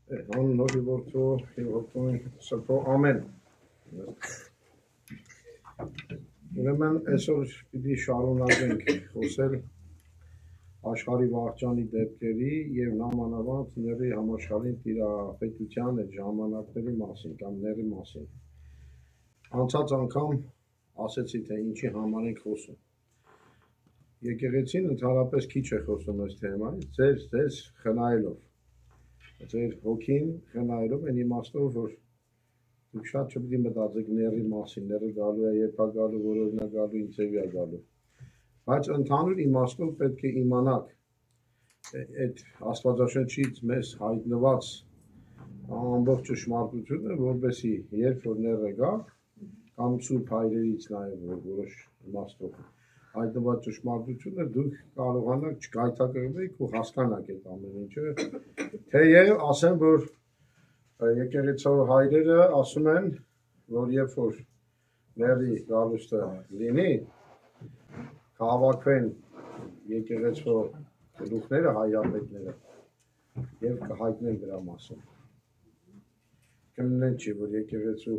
Աննորի որդու և որդուն սրբո ամեն։ Ուրեմն այսօր պիտի շարունակենք խոսել աշխարհի վաղճանի դեպքերի և նամանավանդ ների համաշխարհային տիրապետության այդ ժամանակների մասին կամ ների մասին։ Անցած անգամ ասեցի, թե ինչի համար ենք խոսում։ Եկեղեցին ընդհանրապես քիչ է խոսում այս թեմայից, ձեզ խնայելով։ Ձեր հոգին խնայելով այն իմաստով, որ դուք շատ չպետք է մտածեք ների մասին, ները գալու է, երբ է գալու, որովին է գալու, ինչևի է գալու։ Բայց ընդհանուր իմաստով պետք է իմանաք այդ Աստվածաշնչից մեզ հայտնված ամբողջ ճշմարտությունը, որպեսզի երբ որ ները գա, կամ սուրբ հայրերից նաև որոշ իմաստով հայտնված ճշմարտությունը դուք կարողանաք չգայթակղվեք ու հասկանաք այդ ամեն ինչը, թեև ասեմ, որ եկեղեցու հայրերը ասում են, որ երբ որ ների գալուստը լինի, կհավաքվեն եկեղեցու գլուխները, հայրապետները և կհայտնեն դրա մասին։ Կլինեն չի, որ եկեղեցու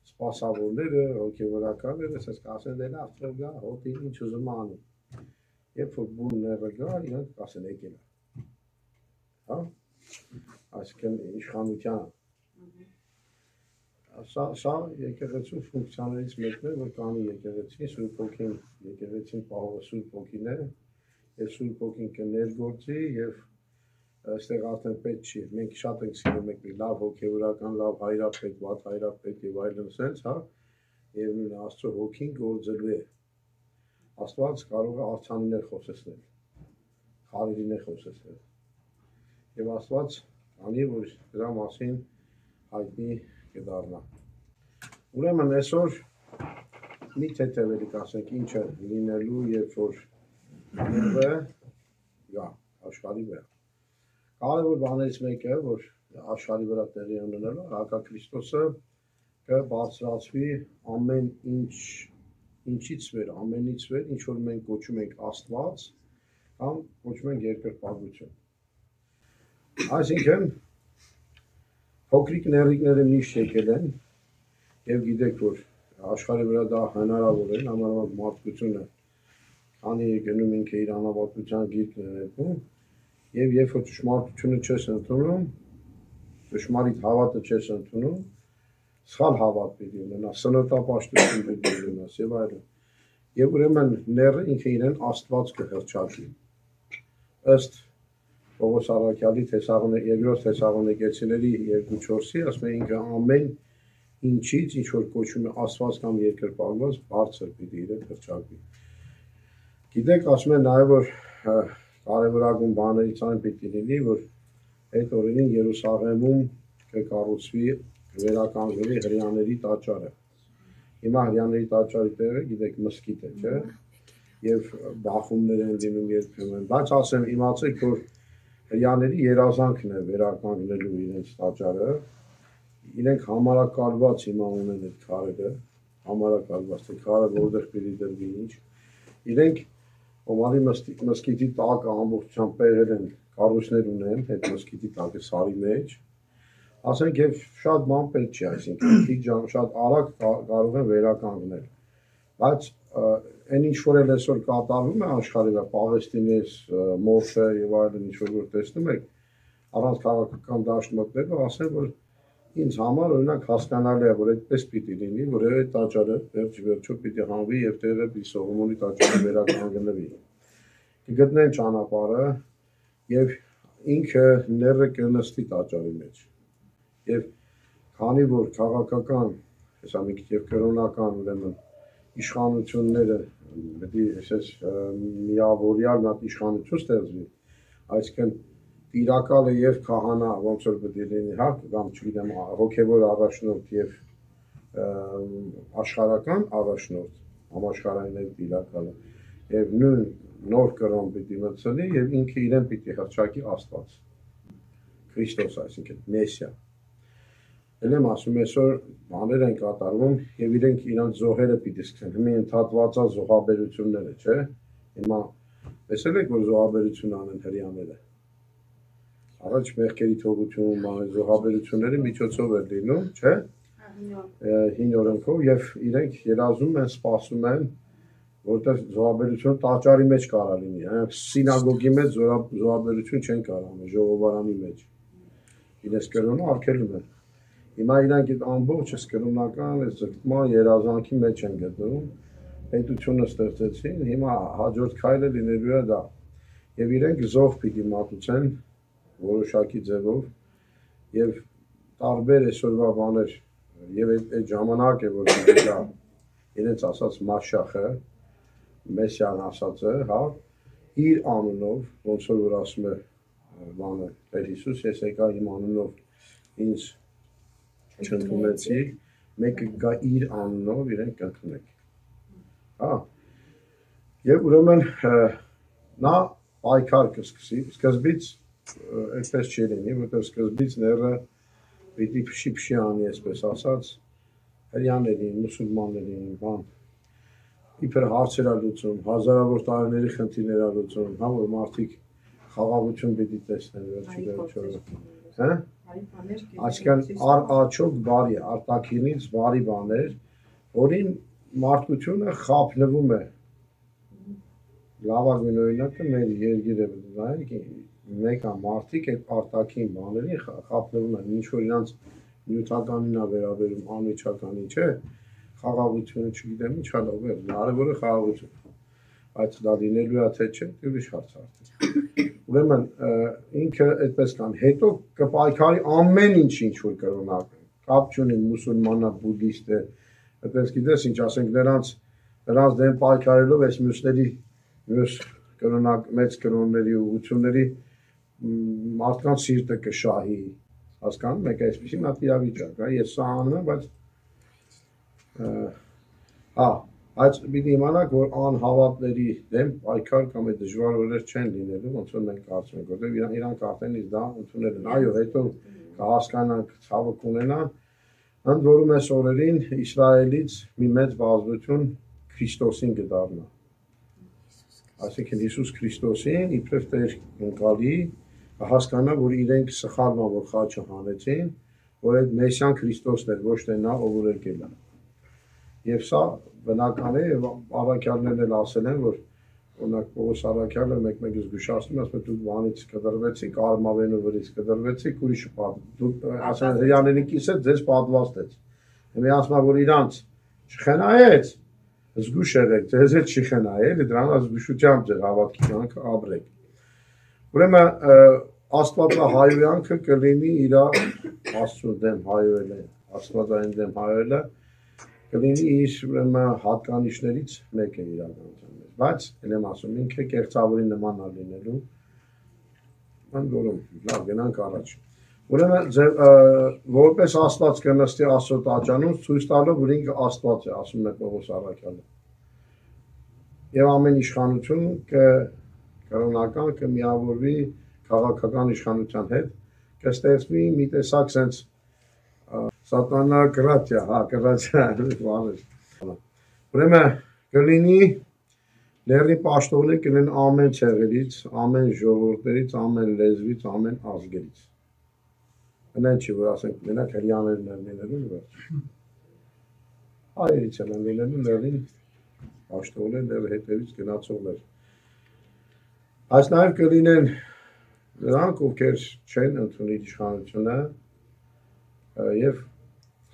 սպասավորները, հոգևորականները, ասես կասեն, դե լավ թող գա, հոտի ինչ ուզում է անի։ Երբ որ բուն ները գա, իրանք կասեն եկել է։ Հա? Այսինքն իշխանության։ Սա եկեղեցու ֆունկցիաներից մեկն է, որ կանի եկեղեցին, Սուրբ Հոգին, եկեղեցին պահող Սուրբ Հոգին է, եւ Սուրբ Հոգին կներգործի եւ այստեղ արդեն պետք չի։ Մենք շատ ենք սիրում եք լավ հոգևորական, լավ հայրապետ, վատ հայրապետ եւ այլն sense, հա, եւ նույն Աստծո Հոգին գործելու է։ Աստված կարող է արձաններ խոսեցնել, խարիրներ խոսեցնել։ Եվ Աստված անի, որ դրա մասին հայտնի կդառնա։ Ուրեմն այսօր մի թեթևելի կասենք ինչ է լինելու, երբ որ ները գա աշխարհի վրա։ Կարևոր բաներից մեկը, որ աշխարհի վրա տեղի ունենալու, Հակաքրիստոսը կբարձրացվի ամեն ինչից վեր, ամենից վեր, ինչ որ մենք կոչում ենք Աստված, կամ կոչում ենք երկրպագություն։ Այսինքն, փոքրիկ նեռիկները միշտ եկել են, եւ գիտեք, որ աշխարհի վրա դա հնարավոր է, համարվան մարդկությունը, քանի գնում ինքը իր անավարտության գիրկն է ներկում, եւ երբ որ ճշմարտությունը չես ընդունում, ճշմարիտ հավատը չես ընդունում, սխալ հավատ պիտի ունենա, սնոտապաշտություն պիտի ունենաս եւ այլն։ Եվ ուրեմն ները ինքը իրեն Աստված կհռչակի։ Ըստ Պողոս առաքյալի երկրորդ Թեսաղոնիկեցիների 2:4-ի, ասում է ինքը ամեն ինչից, ինչ որ կոչում է Աստված կամ երկրպագված, բարձր պիտի իրեն հռչակվի։ Գիտեք, ասում են նաև որ կարևորագույն բաներից այն պիտի լինի, որ այդ օրերին Երուսաղեմում կկառուցվի վերականգնվի հրեաների տաճարը։ Հիմա հրեաների տաճարի տեղը, գիտեք, մզկիթ է, չէ՞։ Եվ բախումներ են լինում երբեմն, բայց ասեմ, իմացեք, որ հրեաների երազանքն է վերականգնելու իրենց տաճարը։ Իրենք համարակալված հիմա ունեն այդ քարերը, համարակալված, թե քարը որտեղ պիտի դրվի ինչ։ Իրենք Օմարի մզկիթի տակը ամբողջությամբ պեղել են, կառույցներ ունեն այդ մզկիթի տակը սարի մեջ, ասենք եւ շատ բան պետք չի, այսինքն շատ արագ կարող են վերականգնել, բայց այն ինչ որ այսօր կատարվում է աշխարհի վրա, Պաղեստինից, Մորսը եւ այլն ինչ որ տեսնում եք, առանց քաղաքական դաշտ մտնելու, ասեմ, որ ինձ համար օրինակ հասկանալի է, որ այդպես պիտի լինի, որ այդ տաճարը վերջիվերջո պիտի հանվի եւ տեղը պիտի Սողոմոնի տաճարը վերականգնվի։ Կգտնեն ճանապարհը եւ ինքը ները կնստի տաճարի մեջ։ Եվ քանի որ քաղաքական, հեսա մի քիչ եւ կրոնական ուրեմն իշխանությունները պետք է այսպես միավորյալ մի հատ իշխանություն ստեղծվի, այսինքն տիրակալը եւ քահանա ոնց որ պետք է լինի, հա, կամ չգիտեմ, հոգեվոր առաջնորդ եւ աշխարհական առաջնորդ, համաշխարհային այդ տիրակալը եւ նույն նոր կրոն պիտի մտցնի եւ ինքը իրեն պիտի հռչակի Աստված։ Քրիստոս, այսինքն Մեսիա։ Ելեմ ասում այսօր բաներ են կատարվում եւ իրենք իրանց զոհերը պիտի սկսեն, հիմա ընդհատվածա զոհաբերությունները, չէ՞։ Հիմա տեսել եք որ զոհաբերություն անեն հрьяաները։ առաջ մեղքերի թողություն, զոհաբերությունների միջոցով էր լինում, չէ՞։ Հին օրենքով եւ իրենք երազում են, սպասում են, որտեղ զոհաբերությունը տաճարի մեջ կարա լինի, սինագոգի մեջ զոհաբերություն չեն կարող, ժողովարանի մեջ։ Իրենց կրոնը արգելում են։ Հիմա իրանք այդ ամբողջը կրոնական զգտման երազանքի մեջ են գտնվում, պետությունը ստեղծեցին, հիմա հաջորդ քայլը լինելու է դա։ Եվ իրենք զոհ պիտի մատուցեն որոշակի ձևով եւ տարբեր այսօրվա բաներ եւ այդ ժամանակ է որ դա իրենց ասած մաշախը մեսիան ասածը, հա, իր անունով ոնց որ ասում է բանը Տեր Հիսուս, ես եկա իմ անունով ինձ չընդունեցի, մեկը գա իր անունով իրենք կընդունեք։ Հա։ Եվ ուրեմն նա պայքար կսկսի, սկզբից այդպես չի լինի, որտեղ սկզբից ները պիտի փշի անի, այսպես ասած, հрьяաներին, մուսուլմաններին, բան, իբր հարցերա լուծում, հազարավոր տարիների խնդիրներ լուծում, հա, որ մարդիկ խաղաղություն պիտի տեսնեն վերջի վերջով, հա? Այսինքն աչոք բարի, արտաքինից բարի բաներ, որին մարդկությունը խափնվում է։ Լավագույն օրինակը մեր երկիրը նայեք, մեկ մարդիկ այդ արտաքին բաներին խափնվում են, ինչ որ իրանց նյութականին է վերաբերում, անմիջականի, չէ, խաղաղությունը չգիտեմ ինչ հալով է, կարևորը խաղաղություն, բայց դա լինելու է թե չէ, ուրիշ հարց արդեն։ Ուրեմն ինքը այդպես կան, հետո կպայքարի ամեն ինչ որ կրոնակ, կապ չունի մուսուլմանա, բուդդիստ է, այդպես գիտես ինչ ասենք նրանց դեմ պայքարելով այս մյուս կրոնակ մեծ կրոնների ուղղությունների մարդկանց սիրտը կշահի, հասկանում եք, այսպեսի մի հատ իրավիճակ, հա, ես սա անում եմ, բայց հա, բայց պիտի իմանաք, որ անհավատների դեմ պայքար կամ այդ դժվար օրեր չեն լինելու, ոնց որ մենք կարծում ենք, որտեղ իրանք արդեն իսկ դա ընդունել են, այո, հետո կհասկանանք, ցավը կունենա, ընդ որում այս օրերին Իսրայելից մի մեծ բազմություն Քրիստոսին կդառնա, այսինքն Հիսուս Քրիստոսին իբրև Տեր ընկալի, հասկանա, որ իրենք սխալն որ խաչը հանեցին, որ այդ Մեսիան Քրիստոսն էր, ոչ թե նա, ով որ եկել է։ Եվ սա բնական է, եւ առաքյալներն էլ ասել են, որ օրինակ Պողոս առաքյալը մեկ-մեկ զգուշացնում է, ասում է դուք բանից կդրվեցիք, արմավենու վրից կդրվեցիք, ուրիշը դուք ասեն հрьяաների կիսը ձեզ պատվաստեց։ Հիմա ասում է, որ իրանց չխնայեց, զգուշ եղեք, ձեզ էլ չի խնայել, դրան զգուշությամբ ձեր հավատքի կյանքը ապրեք։ Ուրեմն աստվածահայոյանքը կլինի իր Աստծո դեմ հայոյելը, աստվածային դեմ հայոյելը կլինի իր ուրեմն հատկանիշներից մեկը իրականության մեջ, բայց ել եմ ասում ինքը կեղծավորի նման է լինելու, ընդ որում, լավ գնանք առաջ։ Ուրեմն որպես Աստված կնստի Աստծո տաճարում, ցույց տալով, որ ինքը Աստված է, ասում է Պողոս առաքյալը։ Եվ ամեն իշխանություն կրոնական կմիավորվի քաղաքական իշխանության հետ, կստեղծվի մի տեսակ sense սատանակրատիա, հա, կրատիա, բաներ։ Ուրեմն կլինի լեռնի պաշտոններ կլինեն ամեն ցեղերից, ամեն ժողովուրդներից, ամեն լեզվից, ամեն ազգերից։ Այնա չի որ ասենք մենակ հрьяաներն են լինելու վերջ։ Հայերից են լինելու լեռնին պաշտոններ, լեռ հետևից գնացողներ։ Այս նաև կլինեն նրանք, ովքեր չեն ընդունել իշխանությունը եւ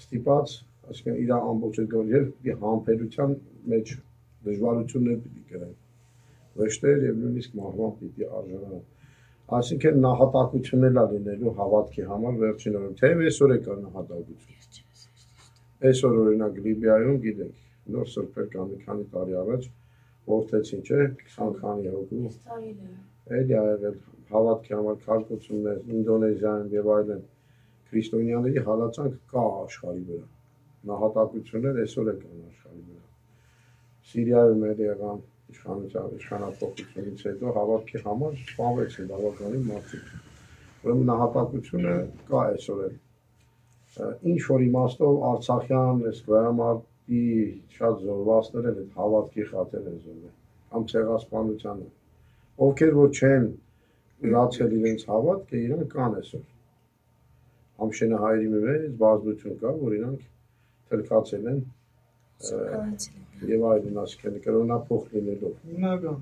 ստիպած, այսինքն իր ամբողջ եւ համբերության մեջ դժվարություններ պիտի կրեն, վշտեր եւ նույնիսկ մահվան պիտի արժանանան։ Այսինքն նահատակություն էլ է լինելու հավատքի համար վերջին օրում, թեև այսօր է կա նահատակություն։ Այսօր օրինակ Լիբիայում գիտենք, նոր սրբեր կան մի քանի տարի առաջ որթեցին, չէ, 20 քանի հոգու։ Էլի աղել հավատքի համար քարկություններ, Ինդոնեզիայում եւ այլն քրիստոնյաների հալածանք կա աշխարհի վրա։ Նահատակություններ այսօր են կան աշխարհի վրա։ Սիրիայում էլ եղան իշխանապողությունից հետո հավատքի համար սպանվեցին բավականին մարդիկ։ Ուրեմն նահատակությունը կա այսօր էլ։ Ինչ որ իմաստով Արցախյան Սկվայամարտի շատ զորվածներ են հավատքի խաթեր են զորվել, կամ ցեղասպանությանը։ Ովքեր որ չեն լացել իրենց հավատքը, իրանք կան այսօր։ Համշենահայերի մեջ բազմություն կա, որ իրանք թրքացել են եւ այլն, ասկեն կրոնափոխ լինելով։ Հիմնական։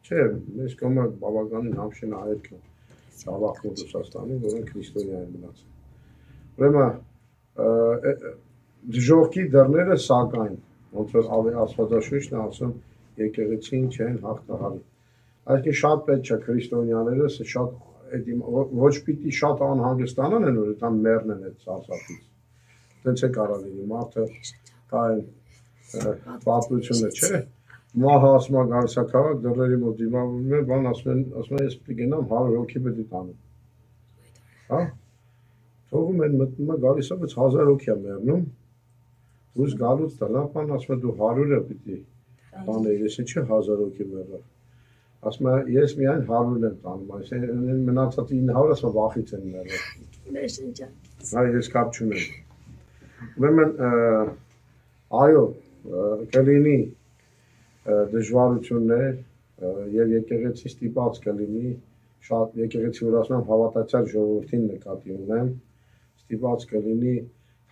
Չէ, մեզ կողմը բավականին համշենահայեր կան Սավախում Ռուսաստանի, որոնք քրիստոնյա են մնացել։ Ուրեմն դժողքի դռները սակայն, ոնց որ Աստվածաշունչն է ասում, եկեղեցին չեն հաղթահարի։ Այսինքն շատ պետք չէ քրիստոնյաները շատ ոչ պիտի շատ անհանգստանան են, որ դա մեռնեն այդ սարսափից։ Դենց է կարող լինի մարդը կա պատմությունը, չէ։ Մահը ասում է գալիս է քաղաք, դռների մոտ դիմավորում է, բան ասում են ես պիտի գնամ 100 հոգի պետք է տանեմ։ Հա։ Թողում են մտնում է գալիս է, բայց 1000 հոգի է մեռնում։ Դուս գալուց տնապան ասում է դու 100-ը պիտի տանել, ես ինչի 1000 հոգի մեռա։ Ասում է ես միայն 100-ն եմ տանում, այսինքն մնացած 900-ը ասում է վախից են մեռել։ Այ ես կապ չունեմ։ Ուրեմն այո, կլինի դժվարություններ եւ եկեղեցի ստիպած կլինի շատ եկեղեցի որ ասում եմ հավատացյալ ժողովրդին նկատի ունեմ ստիպած կլինի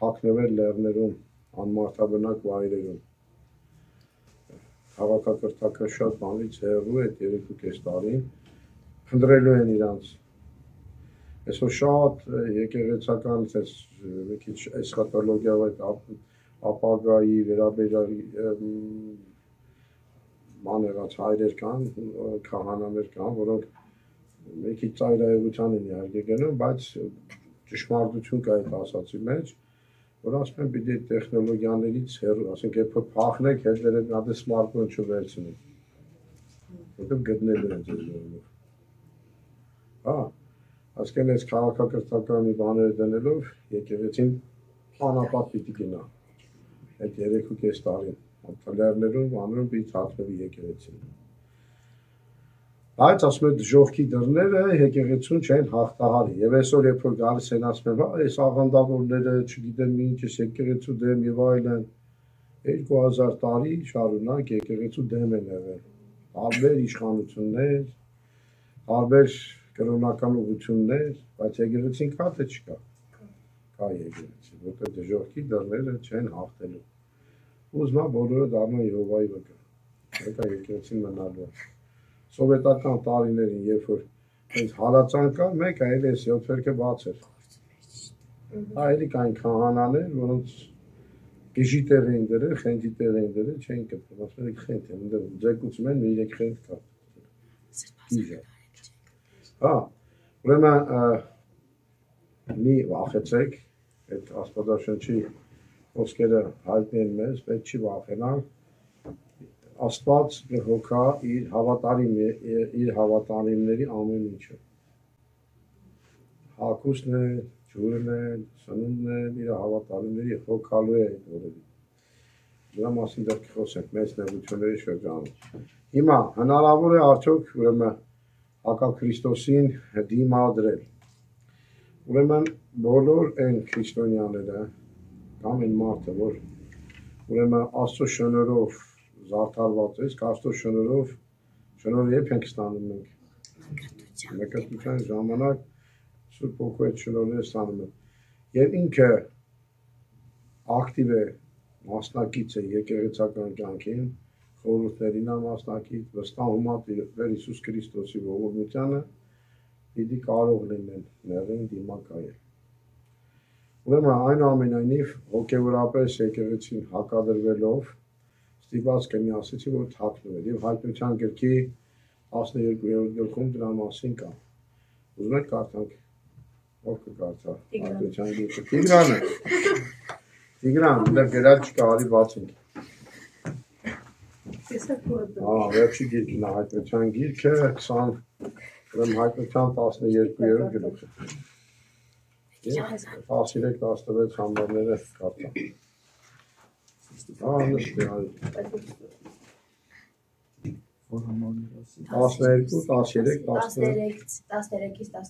թաքնվել լեռներում անմարդաբնակ վայրերում քաղաքակրթական շատ բանից հեռու է 3.5 տարին փնտրելու են իրանց այսօր շատ եկեղեցական մի քիչ էսխատոլոգիա ապագայի վերաբերյալ մանեղած հայրեր կան, քահանաներ կան, որոնք մի քիչ ծայրահեղության են իհարկե գնում, բայց ճշմարտություն կա այդ ասացի մեջ, որ ասում են պիտի տեխնոլոգիաներից հեռու, ասենք երբ որ փախնեք, հետները հատ սմարթֆոն չվերցնեք, որտեղ գտնելու են ձեզ որոնով։ Հա, ասկեն այս քաղաքակրթական բաները դնելով եկեղեցին անապատ պիտի գնա այդ 3.5 տարին։ Լեռներում անում պիտի թաքնվի եկեղեցին։ Բայց ասում են դժողքի դռները եկեղեցուն չեն հաղթահարի։ Եվ այսօր երբ որ գալիս են ասում են, այս աղանդավորները, չգիտեմ ինչ, եկեղեցու դեմ եւ այլն 2000 տարի շարունակ եկեղեցու դեմ են եղել։ Տարբեր իշխանություններ, տարբեր կրոնական ուղղություններ, բայց եկեղեցին կա թե չկա։ Կա եկեղեցի, որտեղ դժողքի դռները չեն հաղթելու։ Ուզմա բոլորը դառնան Եհովայի վկա։ Դա եկեղեցին մնալու է։ Սովետական տարիներին, երբ որ հենց հալածան կար, մեկը այլ էս 7 վերքը բաց էր։ Այլի կային քահանաներ, որոնց գժի տեղ էին դրել, խենթի տեղ էին դրել, չէին գտնում, ասում են խենթ է, այնտեղ ձեկուցում են 3 խենթ կա։ Գիժը։ Հա, ուրեմն մի վախեցեք, այդ Աստվածաշնչի խոսքերը հայտնի են մեզ, պետք չի վախենալ, Աստված կհոգա իր հավատարիմների ամեն ինչը։ Հագուստն է, ջուրն է, սնունդն է, իր հավատարիմների հոգալու է այդ օրերին։ Դրա մասին դեռ կխոսենք մեծ նեղությունների շրջանում։ Հիմա հնարավոր է արդյոք ուրեմն հակաքրիստոսին դիմադրել։ Ուրեմն բոլոր այն քրիստոնյաները կամ այն մարդը, որ ուրեմն Աստծո շնորհով զարդարված է, Աստծո շնորհով շնորհը երբ ենք ստանում մենք։ Մեկրտության ժամանակ Սուրբ Հոգու այդ շնորհները ստանում ենք։ Եվ ինքը ակտիվ է, մասնակից է եկեղեցական կյանքին, խորհուրդներին է մասնակից, վստահում է Տեր Հիսուս Քրիստոսի ողորմությանը, պիտի կարող լինեն մեղին դիմակայել։ Ուրեմն այնուամենայնիվ հոգևորապես եկեղեցին հակադրվելով ստիպված կլինի ասեցի, որ թաքնվել եւ հայտնության գրքի 12-րդ գլխում դրա մասին կա։ Ուզում եք կարդանք, ով կկարդա հայտնության գրքը։ Տիգրանը։ Տիգրան, դեռ գրած չկա, արի բացենք։ Հա, վերջի գիրքն է հայտնության գիրքը 20, ուրեմն հայտնության 12-րդ գլուխը։ 13-16 համարները կարդա։ Հա, նշտ է, արի։ 12, 13, 13-ից 16։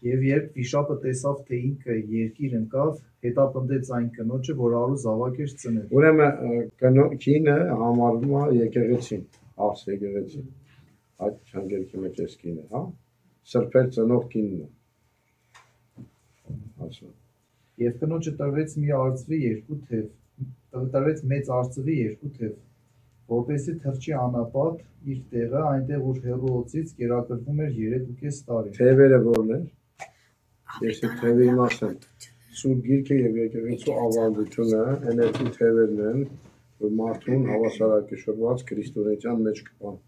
Եվ երբ վիշապը տեսավ, թե ինքը երկիր ընկավ, հետապնդեց այն կնոջը, որ արու զավակ էր ծնել։ Ուրեմն կինը համարվում է եկեղեցին, աղս եկեղեցին։ Այդ չանգերքի մեջ էս կինը, հա։ Սրբեր ծնող կինն է։ Ասա։ Եվ կնոջը տրվեց մի արծվի երկու թև, տրվեց մեծ արծվի երկու թև, որպեսզի թրջի անապատ իր տեղը, այնտեղ որ հեռու օծից կերակրվում էր 3.5 տարի։ Թևերը որն են։ Ես թևի իմաստն Սուրբ Գիրքը եւ եկեղեցու ավանդությունը, էներգի թևերն են, որ մարդուն հավասարակշռված քրիստոնեական մեջ կպան։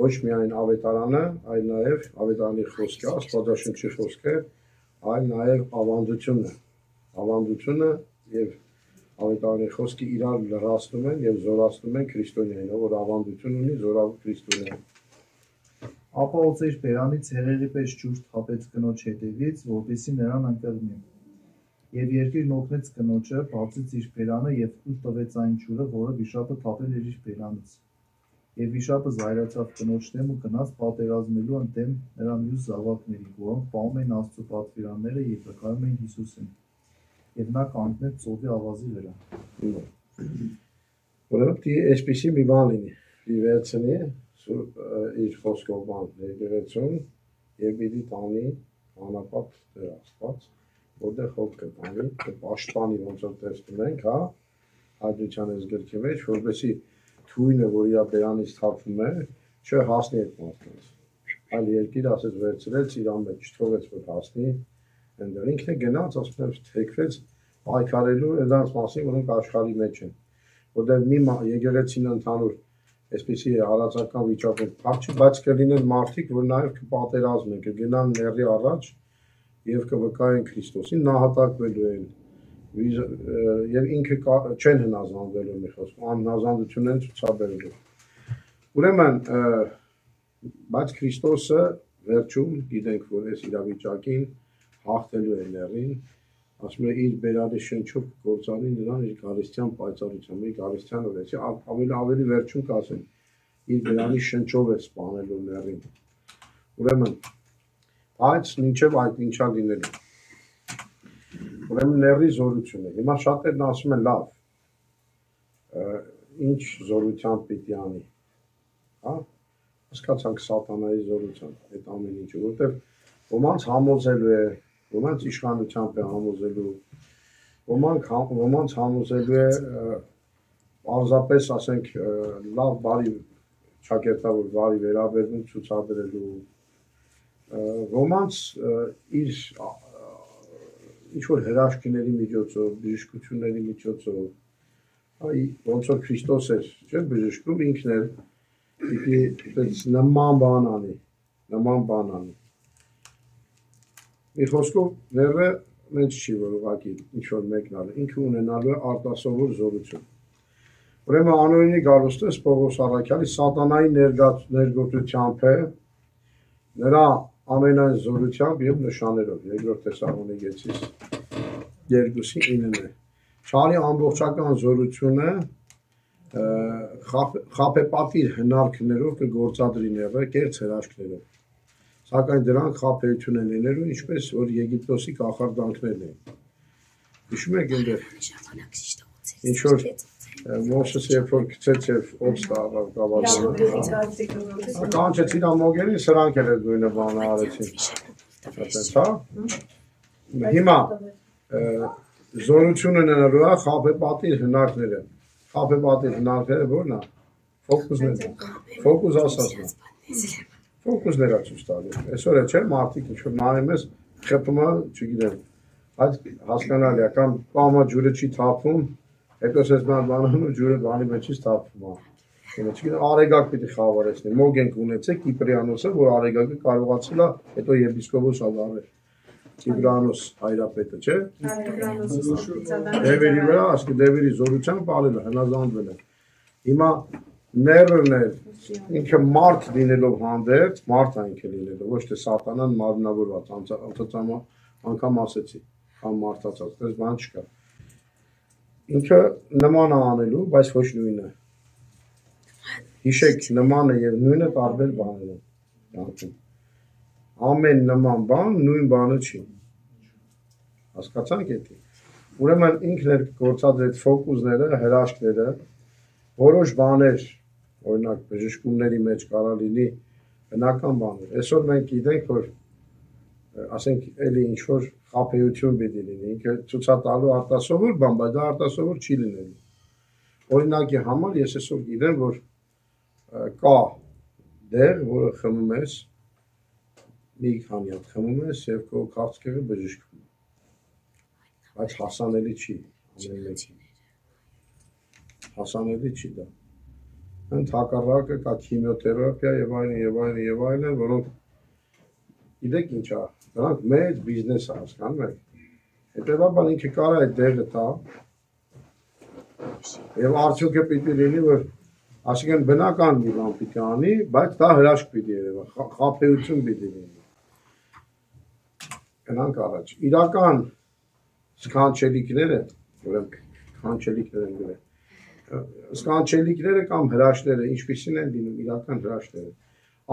Ոչ միայն ավետարանը, այլ նաեւ ավետարանի խոսքը, աստվածաշնչի խոսքը, այլ նաեւ ավանդությունը եւ ավետարանի խոսքը իրար լրացնում են եւ զորացնում են քրիստոնեային, որ ավանդություն ունի, զորավոր քրիստոնեային։ Ապա օծեր բերանից հեղեղի պես ջուր թափեց կնոջ հետևից, որպեսզի նրան ընկղմի։ Եվ երկիրն օգնեց կնոջը, բացեց իր բերանը եւ կուլ տվեց այն ջուրը, որը վիշապը թափել էր իր բերանից։ Եվ վիշապը զայրացավ կնոջ դեմ ու գնաց պատերազմելու ընդդեմ նրա մյուս զավակների, որոնք պահում էին Աստծո պատվիրանները եւ վկայում էին Հիսուսին։ Եվ նա կանգնեց ծովի ավազի վրա։ Ուրեմն դի այսպեսի մի բան լինի։ Դի վերցնի իր խոսքով բան եկեղեցուն եւ պիտի տանի անապատ դեր Աստված, որտեղ հոգ կտանի, կպաշտպանի ոնց որ տեսնում ենք, հա, հաջության այս գրքի մեջ, որպեսզի թույնը, որ իր բերանից թափվում է, չհասնի այդ մարդկանց։ Այլ երկիր ասեց վերցրեց իր մեջ, չթողեց որ հասնի, այնտեղ ինքն է գնաց, ասում եմ, թեքվեց պայքարելու նրանց մասին, որոնք աշխարհի մեջ են, որտեղ մի եկեղեցին ընդհանուր այսպեսի հարացական վիճակում փախչի, բայց կլինեն մարդիկ, որ նաև կպատերազմեն, կգնան ների առաջ եւ կվկայեն Քրիստոսին, նահատակվելու են եւ ինքը չեն հնազանդվելու մի խոսքով, անհնազանդություն են ցուցաբերելու։ Ուրեմն, բայց Քրիստոսը վերջում գիտենք, որ այս իրավիճակին հաղթելու է ներին, ասում է իր բերանի շնչով գործանի նրան իր գալստյան պայծառությամբ, իր գալստյան օրեցի, ավելի վերջում կասեն, իր բերանի շնչով է սպանելու ներին։ Ուրեմն, բայց մինչև այդ ինչա լինելու։ Ուրեմն ների զորությունը։ Հիմա շատերն ասում են լավ, ինչ զորությամբ պիտի անի, հա, հասկացանք սատանայի զորությամբ, այդ ամեն ինչը, որտեղ ոմանց համոզելու է, ոմանց իշխանությամբ է համոզելու, ոմանց համոզելու է պարզապես, ասենք, լավ բարի ճակերտավոր բարի վերաբերվում ցուցադրելու, ոմանց իր ինչ-որ հրաշքների միջոցով, բժշկությունների միջոցով, ոնց որ Քրիստոս էր, չէ՞, բժշկում ինքն էր, պիտի նման բան անի։ Մի խոսքով ները մենք չի որ ուղղակի ինչ-որ մեկնալը, ինքը ունենալու է արտասովոր զորություն։ Ուրեմն անօրինի գալուստը Պողոս առաքյալի սատանայի ներգործությամբ է, նրա ամենայն զորությամբ եւ նշաններով, երկրորդ Թեսաղոնիկեցիս 2:9-ն է։ Չարի ամբողջական զորությունը խաբեպատիր հնարքներով կգործադրի ները կեղծ հրաշքներով։ Սակայն դրանք խաբեություն են լինելու, ինչպես որ Եգիպտոսի կախարդանքներն են։ Հիշում եք այնտեղ ինչ որ Մոսես երբ որ գցեց եւ օծ տարավ գավաթը։ Կանչեց իր ամոգերին, սրանք էլ նույնը բանը արեցին։ Այդպես, հա։ Հիմա զորությունը ունենալու է խաբեպատիր հնարքները։ Խաբեպատիր հնարքները ո՞րն է։ Ֆոկուս ասածն է։ Ֆոկուսները ցույց տալու։ Այսօր է չէ՞ մարդիկ ինչ որ նայում ես, խփում է, չգիտեմ։ Այդ հասկանալի է, կամ պամա ջուրը չի թափում, հետո ես բանանում ու ջուրը բանի մեջից թափվում է։ Չգիտեմ, արեգակ պիտի խավարեցնի։ Մոգ ենք ունեցել Կիպրիանոսը, որ արեգակը կարողացել է, հետո եպիսկոպոս ալարել։ Կիպրանոս հայրապետը, չէ՞։ Դևերի վրա, ասկի դևերի զորությամբ ալել է, հնազանդվել է։ Հիմա ներն է, ինքը մարդ լինելով հանդերձ, մարդ է ինքը լինելով, ոչ թե սատանան մարմնավորված, անգամ ասեցի, կամ մարդացած, դες բան չկա։ Ինքը նման է անելու, բայց ոչ նույնը։ Հիշեք, նմանը եւ նույնը տարբեր բաներ են։ ամեն նման բան նույն բանը չի։ Հասկացանք էդի։ Ուրեմն ինքն էր գործած այդ ֆոկուսները, հրաշքները, որոշ բաներ, օրինակ բժշկումների մեջ կարա լինի բնական բաներ։ Այսօր մենք գիտենք, որ ասենք էլի ինչ որ խաբեություն պիտի լինի, ինքը ցույց տալու արտասովոր բան, բայց դա արտասովոր չի լինելու։ Օրինակի համար ես այսօր գիտեմ, որ կա դեղ, որը խմում ես, մի քանի հատ խմում ես եւ քո քաղցկեղը բժշկվում է։ Բայց հասանելի չի ամեն մեկին։ Հասանելի չի դա։ Ընդհակառակը կա քիմիոթերապիա եւ այլն, որոնք գիտեք ինչ է, դրանք մեծ բիզնես է, հասկանում եք։ Հետևաբար ինքը կարա այդ դեղը տա եւ արդյունքը պիտի լինի, որ այսինքն բնական մի բան պիտի անի, բայց դա հրաշք պիտի երևա, խաբեություն պիտի լինի։ Գնանք առաջ։ Իրական սքանչելիքները, ուրեմն սքանչելիքներ են գրել։ Սքանչելիքները կամ հրաշքները, ինչպիսին են լինում իրական հրաշքները։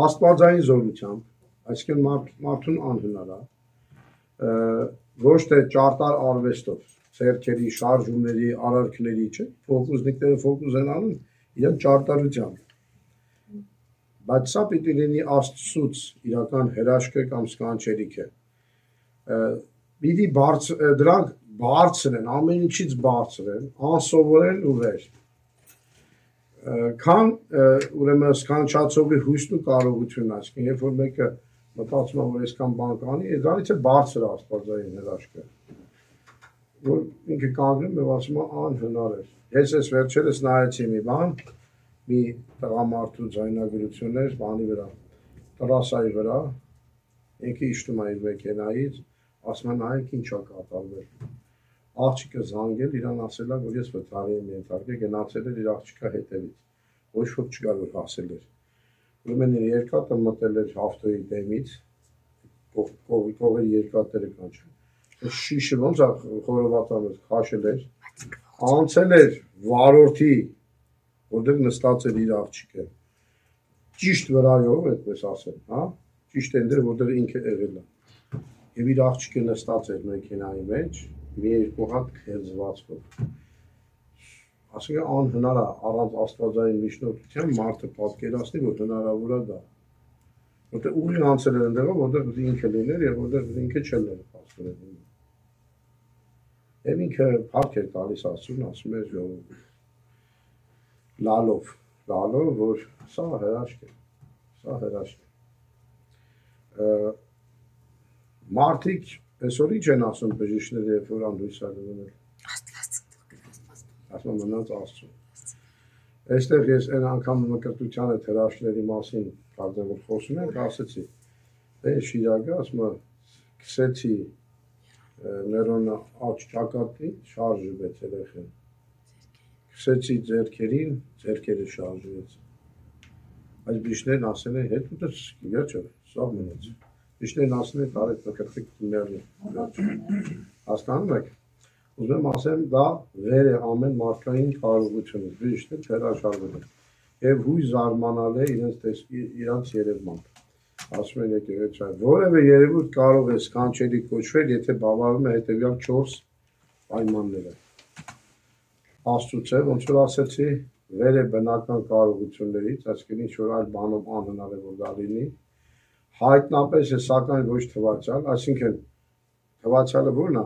Աստվածային զորությամբ, այսինքն մարդուն անհնար է, ոչ թե ճարտար արվեստով, ձեռքերի, շարժումների, արարքների, չէ՞, ֆոկուսնիկները ֆոկուս են անում իրեն ճարտարությամբ։ Բայց սա պիտի լինի Աստծուց իրական հրաշքը կամ սքանչելիքը։ Պիտի դրանք բարձր են, ամեն ինչից բարձր են, անսովոր են ու վեր։ Քան ուրեմն սքանչացողի հույսն ու կարողությունն, այսինքն երբ որ մեկը մտածում է, որ այսքան բան կանի, դրանից է բարձր աստվածային հրաշքը, որ ինքը կանգնում եւ ասում է անհնար է։ Ես վերջերս նայեցի մի բան, մի տղամարդու ձայնագրություններ բանի վրա, տրասայի վրա, ինքը իջնում է իր մեքենայից, ասում է նայեք ինչ է կատարվել։ Աղջիկը զանգել, իրան ասել է, որ ես վթարի եմ ենթարկել, գնացել էր իր աղջիկա հետևից, ոչ ոք չկար, որ հասել էր։ Ուրեմն իր երկաթը մտել էր ավտոյի դեմից, կողերի երկաթերը կանչել։ Շիշը ոնց է խորովածանը քաշել էր, անցել էր վարորդի, որտեղ նստած էր իր աղջիկը։ Ճիշտ վրայով, այդպես ասեմ, հա, ճիշտ այնտեղ, որտեղ ինքը եղել է։ Եվ իր աղջիկը նստած էր մեքենայի մեջ, մի երկու հատ քերծվածքով։ Ասենք անհնար է առանց աստվածային միջնորդության մարդը պատկերացնի, որ հնարավոր է դա։ Որտեղ ուղիղ անցել էր այնտեղով, որտեղ ինքը լիներ եւ որտեղ ինքը չլիներ փաստորեն։ Եվ ինքը փառք էր տալիս Աստծուն, ասում էր ժողովուրդ։ Լալով, որ սա հրաշք է, սա հրաշք է։ Մարդիկ այսօր ինչ են ասում բժիշկները, երբ որ անհույս են լինել։ Ասում մնաց Աստծուն։ Այստեղ ես այն անգամ մկրտության այդ հրաշքների մասին կարծեմ որ խոսում ենք, ասեցի, Շիրակը ասում է, քսեցի ներոնը աչ ճակատի, շարժվեց երեխեն։ Քսեցի ձեռքերին, ձեռքերը շարժվեց։ Այս բժիշկներն ասել են, հետ ուտես վերջը, սաղ մնաց։ Բժիշկներն ասել են, տարեք մկրտիկ մերնի, հասկանում եք։ Ուզում եմ ասեմ, դա վեր է ամեն մարդկային կարողությունից, բժիշկներ չհրաշալվել են։ Եվ հույս զարմանալ է իրանց երևմամբ։ Ասում են եկեղեցին, որևէ երևույթ կարող է սքանչելի կոչվել, եթե բավարարում է հետևյալ 4 պայմանները։ Աստծուց է, ոնց որ ասեցի, վեր է բնական կարողություններից, այսինքն ինչ որ այլ բանով անհնար է որ դա լինի, հայտնապես է սակայն ոչ թվացյալ, այսինքն թվացյալը ո՞րն է,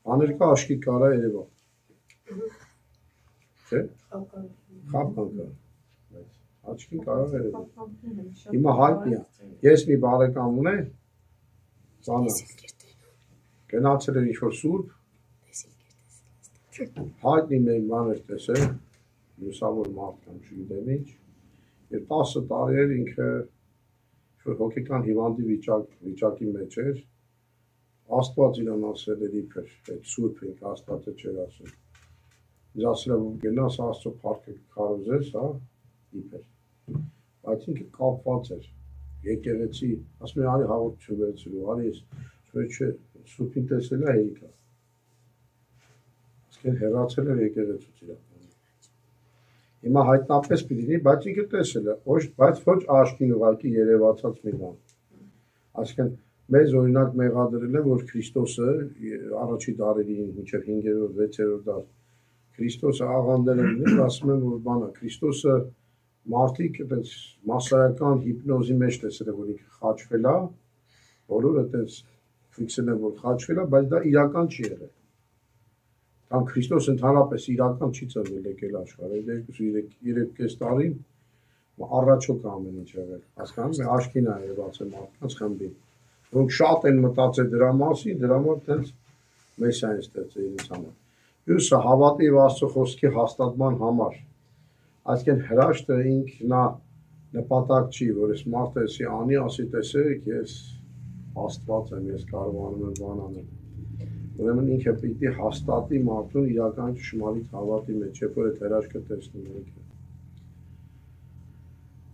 բաներ կա աշկի կարա երևա։ Չէ՞։ Խաբկանք կա։ Աչքին կարող երևա։ Հիմա հայտնի է։ Ես մի բարեկամ ունեմ, ծանոթ։ Գնացել էր ինչ-որ սուրբ, հայտնի մեկ բան էր տեսել, լուսավոր մարդ կամ չգիտեմ ինչ, եւ 10 տարի էր ինքը որ հոգեկան հիվանդի վիճակի մեջ էր, Աստված իրան ասել էր իբր, այդ սուրբ ինքը Աստվածը չէր ասել։ Ինձ ասել է գնաս Աստծո փառքը քարոզես, հա, իբր։ Բայց ինքը կապված էր, եկեղեցի, ասում է արի հաղորդություն վերցրու, արի ես, չէ, սուրբին տեսել է հերիքա։ Ասկեն հեռացել էր եկեղեցուց իրականում։ Հիմա հայտնապես պիտի լինի, բայց ինքը տեսել է, բայց ոչ աշկին ուղղակի երևացած մի բան։ Այսինքն մեզ օրինակ մեղադրել են, որ Քրիստոսը առաջի դարերին մինչև 5-րդ, 6-րդ դար Քրիստոսը աղանդել են, ասում են, որ բանը Քրիստոսը մարդիկ այդպես մասսայական հիպնոզի մեջ տեսել են, որ ինքը խաչվել է, բոլորը այդպես ֆիքսել են, որ խաչվել է, բայց դա իրական չի եղել։ Կամ Քրիստոսը ընդհանրապես իրական չի ծնվել եկել աշխարհը, 2-3 տարին առաջոք ամեն ինչ եղել։ Հասկանում եք, աչքին է երևացել մարդկանց խմբի, որոնք շատ են մտածել դրա մասին, դրա համար այդպես մեսիան ստեղծել իրենց համար։ Մյուսը հավատի եւ Աստծո խոսքի հաստատման համար։ Այսինքն հրաշքը ինքնա նպատակ չի, որ ես մարդը էսի անի, ասի տեսեք, ես Աստված եմ, ես կարողանում եմ բան անել։ Ուրեմն ինքը պիտի հաստատի մարդուն իրական ճշմարիտ հավատի մեջ, երբ որ այդ հրաշքը տեսնում եք։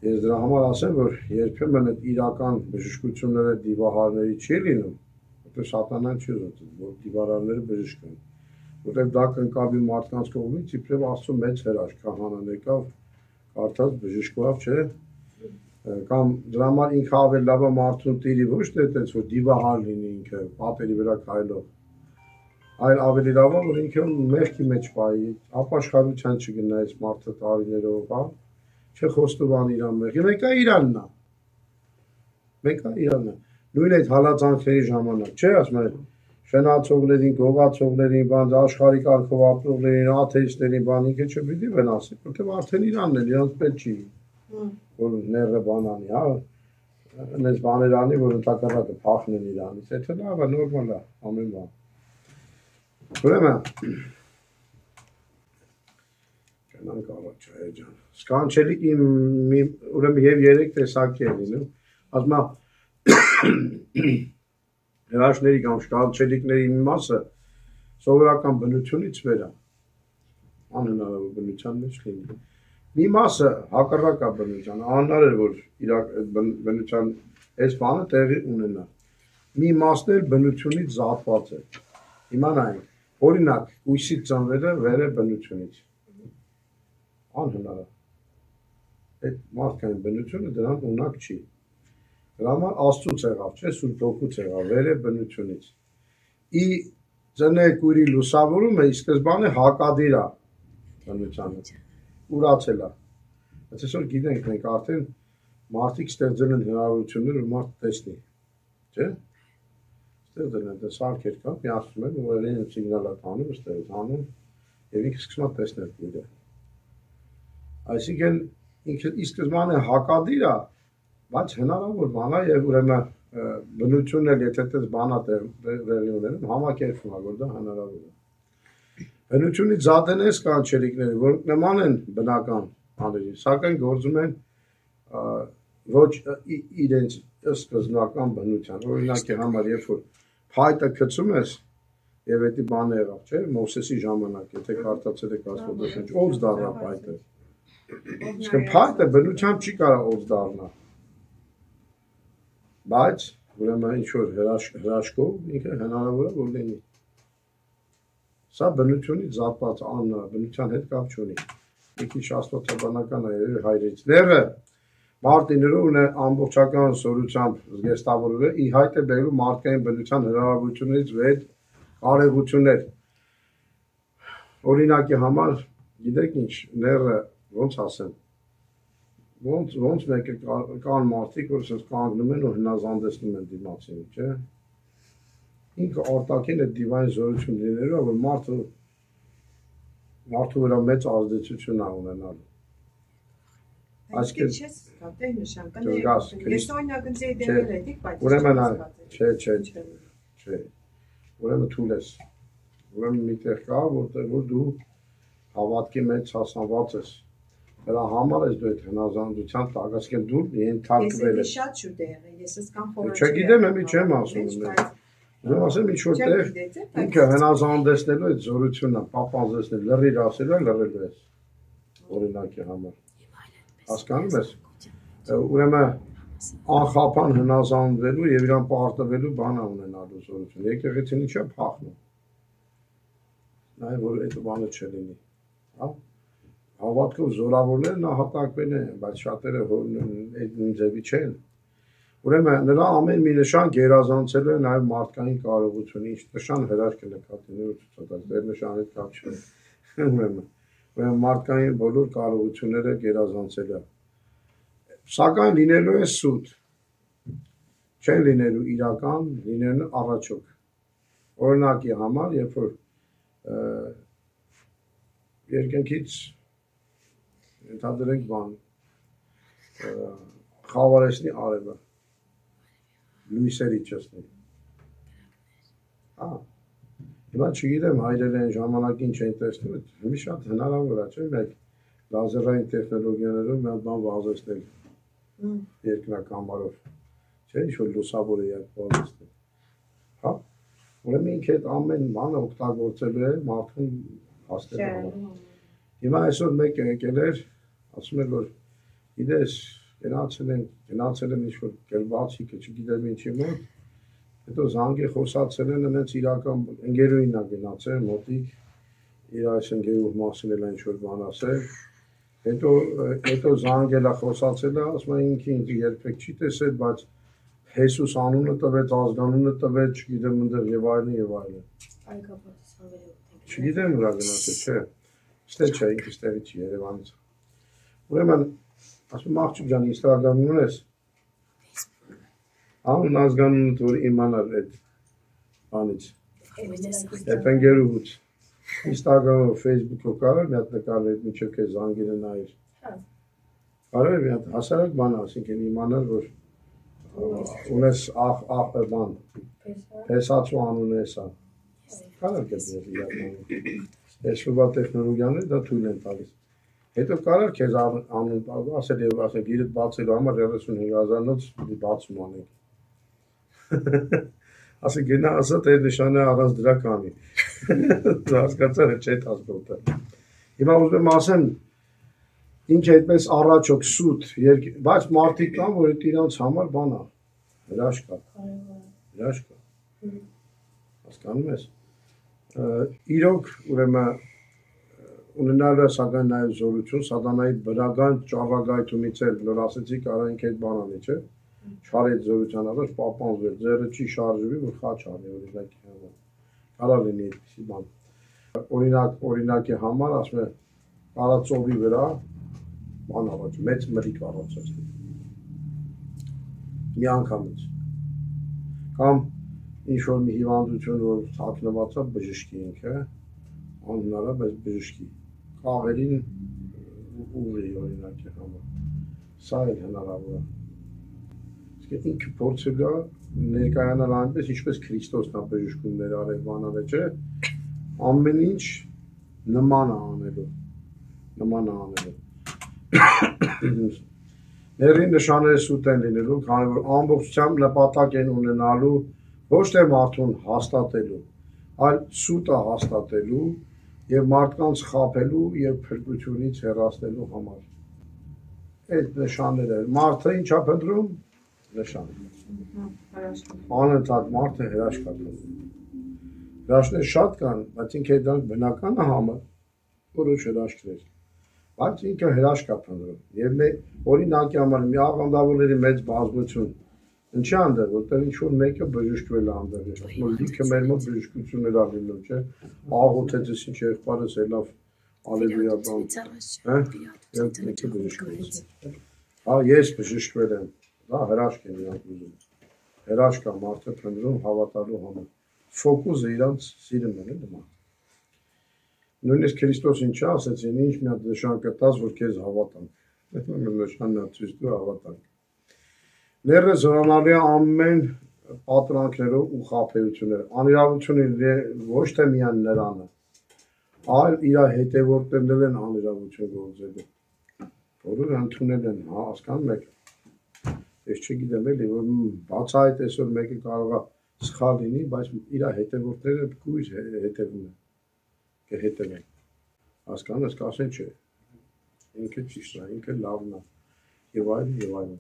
Ես դրա համար ասեմ, որ երբեմն այդ իրական բժշկությունները դիվահարների չի լինում, որտեղ սատանան չի ուզում, որ դիվահարները բժշկեն։ Որտեղ դա կնկալվի մարդկանց կողմից, իբրև Աստծո մեծ հրաշք, քահանան եկավ, կարդաց բժշկվավ, չէ՞։ Կամ դրա համար ինքը ավելի լավ է մարդուն տիրի, ոչ թե այդպես որ դիվահար լինի ինքը, պատերի վրա քայլող, այլ ավելի լավ է, որ ինքը մեղքի մեջ պայի, ապաշխարության չգնա այս մարդը տարիներով, հա, չխոստովան իրան մեղքի, մեկը իրանն է, մեկը իրանն է, նույն այդ հալածանքների ժամանակ, չէ, ասում են, շնացողներին, գողացողներին, բան աշխարհի կարգով ապրողներին, աթեիստներին, բան ինքը չպիտի վնասի, որտեղ արդեն իրանն է, իրանց պետք չի, որ ները բան անի, հա, այնպես բաներ անի, որ ընդհակառակը փախնեն իրանից, եթե լավ է, նորմալ է, ամեն բան։ Ուրեմն գնանք առաջ, այ ջան։ Սկանչելի ուրեմն եւ 3 տեսակի է լինում, ասում հրաշքների կամ սկանչելիքների մի մասը սովորական բնությունից վեր է, անհնարավոր բնության մեջ լինի։ Մի մասը հակառակա բնության, անհնար է որ բնության այս բանը տեղի ունենա։ Մի մասն էլ բնությունից զատված է։ Իմանայինք, օրինակ, ույսից ծնվելը վեր է բնությունից։ Անհնար է։ Այդ մարդկային բնությունը դրան ունակ չի։ Դրա համար Աստծուց եղավ, չէ, Սուրբ Հոգուց եղավ, վեր է բնությունից։ Ի ծնե կույրի լուսավորումը ի սկզբանե հակադիր է բնությանը, ուրացել է։ Բայց այսօր գիտենք մենք արդեն մարդիկ ստեղծել են հնարավորություններ, որ մարդ տեսնի, չէ։ Ստեղծել են սարքեր կա, միացնում են, ուղեղին սիգնալ է տանում, ստեղծ անում, եւ ինքը սկսում է տեսնել կույրը։ Այսինքն ինքը ի սկզբանե հակադիր է, բայց հնարավոր բան է եւ ուրեմն բնությունն էլ եթե այդպես բանա տեղի ունենում, համակերպվում է, որ դա հնարավոր է։ Բնությունից զատեն է սկանչելիքները, որոնք նման են բնական բաներին, սակայն գործում են ոչ իրենց սկզբնական բնության։ Օրինակի համար, երբ որ փայտը գցում ես եւ դա բանը եղավ, չէ՞, Մովսեսի ժամանակ, եթե կարդացել եք Աստվածաշունչ, ով դառնա փայտը։ Իսկ փայտը բնությամբ չի կարող ով դառնա։ Բայց ուրեմն ինչ որ հրաշքով ինքը հնարավոր է որ լինի։ Սա բնությունից զատված աննա, բնության հետ կապ չունի։ Մի քիչ աստվածաբանական է հայրից։ Ները Մարտիներով ունի ամբողջական սորությամբ զգեստավորվել, ի հայտ է բերում մարդկային բնության հնարավորություններից վեր կարևություններ։ Օրինակի համար, գիտեք ինչ, ները ոնց ասեմ, ոնց մեկը կան մարդիկ, որ ասես կանգնում են ու հնազանդեցնում են դիմացին, չէ։ Ինքը արտաքին է դիվայն զորություն լինելու, որ մարդու վրա մեծ ազդեցություն է ունենալու։ Այսինքն չես կատեր նշանականը ես օրինակ ինձ դերել էդիկ, բայց ուրեմն չէ։ Ուրեմն թույլ ես։ Ուրեմն միտեղ կա, որ դու հավատքի մեջ հասնված ես։ Դրա համար ես դու այդ հնազանդության տակ, այսինքն դու ենթարկվել ես։ Ես շատ շուտ է եղել, ես ասկան խորը չգիտեմ, եմի չեմ ասում։ Ուրեմն ասեմ ինչ որտեղ ինքը հնազանդեցնելու այդ զորությունը, պապանձեցնել, լրիվ ասելը լրելու ես։ Օրինակի համար։ Հասկանում ես։ Ուրեմն անխափան հնազանդվելու եւ իրան պարտվելու բան ունենալու զորություն։ Եկեղեցին ինչա փախնում։ Նաեւ որ այդ բանը չլինի, հա։ Հավատքով զորավորները նահատակվել են, բայց շատերը այդ նույն ձևի չեն։ Ուրեմն նրա ամեն մի նշան գերազանցել է նաև մարդկային կարողությունը, ինչ նշան հրաշք է նկատի ցուցած, դեր նշանից կապ չունի։ Ուրեմն մարդկային բոլոր կարողությունները գերազանցել է։ Սակայն լինելու է սուտ։ Չեն լինելու իրական, լինելու առաջոք։ Օրինակի համար, երբ որ երկնքից ընդհանրենք բան խավարեսնի արևը լույսերի չսնի։ Հիմա չգիտեմ հայրերեն ժամանակին չեն տեսնում, մի շատ հնարավոր է, չէ՞, մեկ լազերային տեխնոլոգիաներով մի հատ բան վազեցնել երկնակամարով, չէ՞, ինչ-որ լուսավոր է երբ վազեցնել։ Հա, ուրեմն ինքը այդ ամեն բանը օգտագործելու է մարդուն հասնելու համար։ Հիմա այսօր մեկը եկել էր, ասում էր, որ գիտես, գնացել են ինչ-որ գլբացիկը, չգիտեմ ինչի մոտ, հետո զանգի խոսացել են, հենց իրական ընկերուհին է գնացել, մոտիկ, իր այս ընկերուհու մասին էլ ինչ-որ բան ասել, հետո զանգել է, խոսացել է, ասում է ինքը ինձ երբեք չի տեսել, բայց Հեսուս անունը տվեց, ազգանունը տվեց, չգիտեմ ընդեղ եւ այլն եւ այլն։ Չգիտեմ ուրա գնացել, չէ։ Ստե չէ, ինքը ստեղի չի Երևանից։ Ուրեմն, ասում աղջիկ ջան, Instagram ունես։ Անուն ազգանունը որ իմանալ այդ բանից։ Այդ ընկերուհուց։ Instagram-ով, Facebook-ով կարար մի հատ նկարներ մինչև քեզ զանգերը նայիր։ Կարար մի հատ հասարակ բան ասինքն իմանալ, որ ունես բան, հեսացու անունը էսա, կարար կեզնես իրականում, էսվա տեխնոլոգիաները դա թույլ են տալիս, հետո կարար կեզ անուն ասել և ասել իրդ բացելու համար 35,000-նոց բացում անենք, ասել գենա ասա տեր նշանը առանց դրա կանի, հասկացար է չետ հասկոտը, հիմա ուզում ասեմ, ինչ այդպես առաջոք սուտ, բայց մարդիկ կան, որ իրանց համար բան է, հրաշք կա, հասկանում ես, իրոք ուրեմն ունենալու է սակայն նաև զորություն, սատանայի բնական ճառագայթումից էլ, որ ասեցի կարա ինք այդ բան անի, չէ, չարի այդ զորության առաջ պապանձվել, ձերը չի շարժվի, որ խաչ անի, օրինակի համար, կարա լինի այդպիսի բան, օրինակի համար, ասում է, կարա ծովի վրա, բան առաջ, մեծ մրիկ առաջացնի, մի անգամից, կամ ինչ-որ մի հիվանդություն, որ թաքնված է բժշկի ինքը, անհնար է, բայց բժշկի, կաղերին ուղի օրինակի համար, սա էլ հնարավոր է, ինքը փորձելու է ներկայանալ այնպես, ինչպես Քրիստոսն է բժշկումներ արել, բանալ է, չէ, ամեն ինչ նման է անելու, Ների նշանները սուտ են լինելու, քանի որ ամբողջությամբ նպատակ են ունենալու ոչ թե մարդուն հաստատելու, այլ սուտը հաստատելու եւ մարդկանց խաբելու եւ փրկությունից հեռացնելու համար։ Այդ նշանները մարդը ինչ է փնտրում, նշան։ Անընդհատ մարդը հրաշք է փնտրում։ Հրաշքներ շատ կան, բայց ինքը դրանք բնական է համը, որոշ հրաշքներ։ Բայց ինքը հրաշք է փնտրում, և օրինակի համար մի աղանդավորների մեծ բազմություն, ինչի անդեղ, որտեղ ինչ-որ մեկը բժշկվել է անդեղ, լիքը մեր մոտ բժշկություններ ալինում, չէ, աղոթեցս ինչ եղբարս հելավ, ալելույա բան, և մեկը բժշկվեց, հա, ես բժշկվել եմ, դա հրաշք են իրանք ուզում, հրաշք է մարդը փնտրում հավատալու համար, ֆոկուսը իրանց սիրում են, դմա, նույնիսկ Քրիստոս ինչ ասեցին, ինչ մի հատ նշան կտած, որ քեզ հավատանք, նշանն է ցույց տու հավատանք, Ները զորանալի է ամեն պատրանքներով ու խաբեությունները, անիրավությունը ոչ թե միայն նրանը, այլ իր հետևորդներն են անիրավություն գործելու, որը ընդունել են, հասկանում եք, ես չգիտեմ էլի, որ բացահայտ այսօր մեկը կարող է սխալ լինի, բայց իր հետևորդները կույր հետևում են, կհետևեն, հասկանում ես, կասեն չէ, ինքը ճիշտ է, ինքը լավն է, և այլն,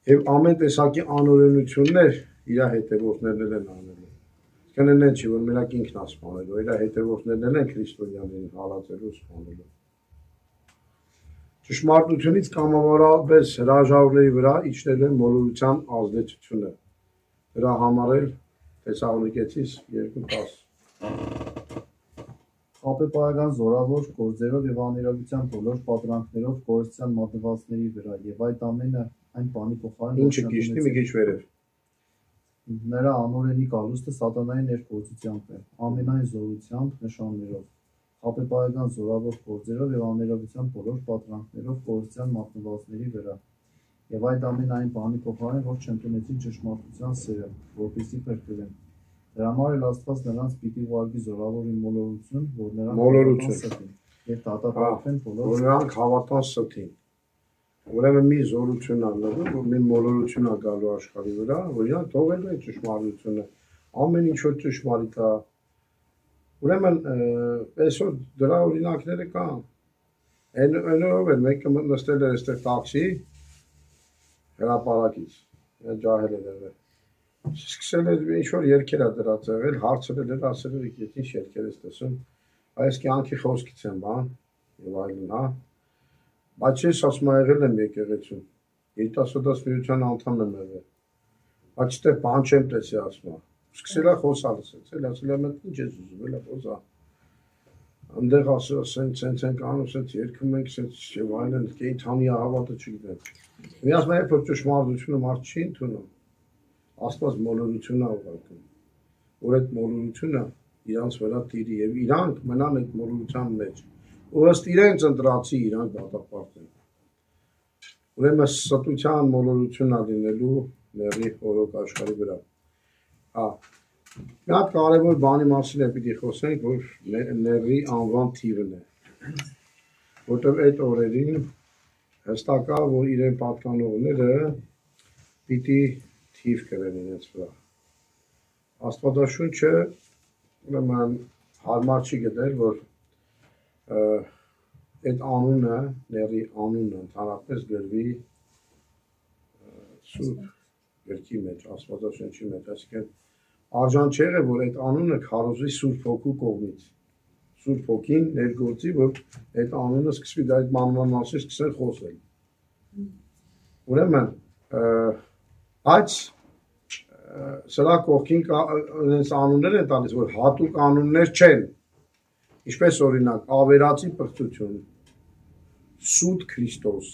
Եվ ամեն տեսակի անօրենություններ իր հետևորդներն են անելու, կնեն չի, որ մենակ ինքն է սպանելու, իր հետևորդներն են քրիստոնյաներին հալածելու սպանելու, ճշմարտությունից կամավորապես հրաժարվողների վրա իջնել է մոլորության ազդեցությունը։ Դրա համար էլ Թեսաղոնիկեցիս 2:10 Հապեպայական զորավոր գործերով եւ անիրավության բոլոր պատրանքներով կորստյան մատնվածների վրա եւ այդ ամենը այն բանի փոխարեն ինչը գիշտի մի քիչ վերև նրա անօրենի կալուստը սատանայի ներկայությամբ է ամենայն զորությամբ նշաններով հապեպայական զորավոր գործերով եւ անիրավության բոլոր պատրանքներով կորստյան մատնվածների վրա եւ այդ ամենը այն բանի փոխարեն որ չընդունեցին ճշմարտության սերը որպեսզի փրկվեն Դրա համար էլ Աստված նրանց պիտի ուղարկի զորավորին մոլորություն, որ նրանք ստին եւ դատապարտեն բոլոր որ նրանք հավատան ստին։ Ուրեմն մի զորություն ալնելու, որ մի մոլորություն ա գալու աշխարհի վրա, որ իրանք թողելու են ճշմարտությունը, ամեն ինչ որ ճշմարիտ է։ Ուրեմն այսօր դրա օրինակները կան։ Այնով էլ մեկը նստել էր այստեղ տաքսի հրապարակից, ջահել էր եղել։ Սկսել էր ինչ-որ երկեր է դրած եղել, հարցրել էր, ասել էր, ինչ երկեր ես տեսում, այս կյանքի խոսքից եմ, բան, եւ այլն, հա։ Բայց ես ասում եղել եմ եկեղեցում, երիտասարդաց միության անդամ եմ եղել, բայց դե բան չեմ տեսել ասում, սկսել է խոսալ, ասել եմ, ինչ ես ուզում, էլա խոսա։ Այնտեղ ասեն, սենց անում, սենց երգում ենք, սենց եւ այլն, կենդանի հավատը չգիտեմ։ Միասին երբ որ ճշմարտությունը մարդ չի ընդունում Աստված մոլորություն է ուղարկում, որ այդ մոլորությունը իրանց վրա տիրի եւ իրանք մնան այդ մոլորության մեջ։ Ու ըստ իրենց ընտրացի իրանք դատապարտեն։ Ուրեմն ստության մոլորությունն է լինելու ների օրոք աշխարհի վրա։ Հա։ Մի հատ կարևոր բանի մասին է պիտի խոսենք, որ ների անվան թիվն է։ Որտեղ այդ օրերին հստակ է, որ իրեն պատկանողները պիտի թիվ կրեն իրենց վրա։ Աստվածաշունչը ուրեմն հարմար չի գտել, որ այդ անունը, ների անունը ընդհանրապես գրվի սուրբ գրքի մեջ, աստվածաշունչի մեջ, այսինքն արժան չի եղել, որ այդ անունը քարոզվի Սուրբ Հոգու կողմից։ Սուրբ Հոգին ներգործի, որ այդ անունը սկսվի դա այդ մանման մասին սկսեն խոսել։ Ուրեմն բայց սրա կողքին այնց անուններ են տալիս, որ հատուկ անուններ չեն, ինչպես օրինակ ավերածի պղծություն, սուտ Քրիստոս,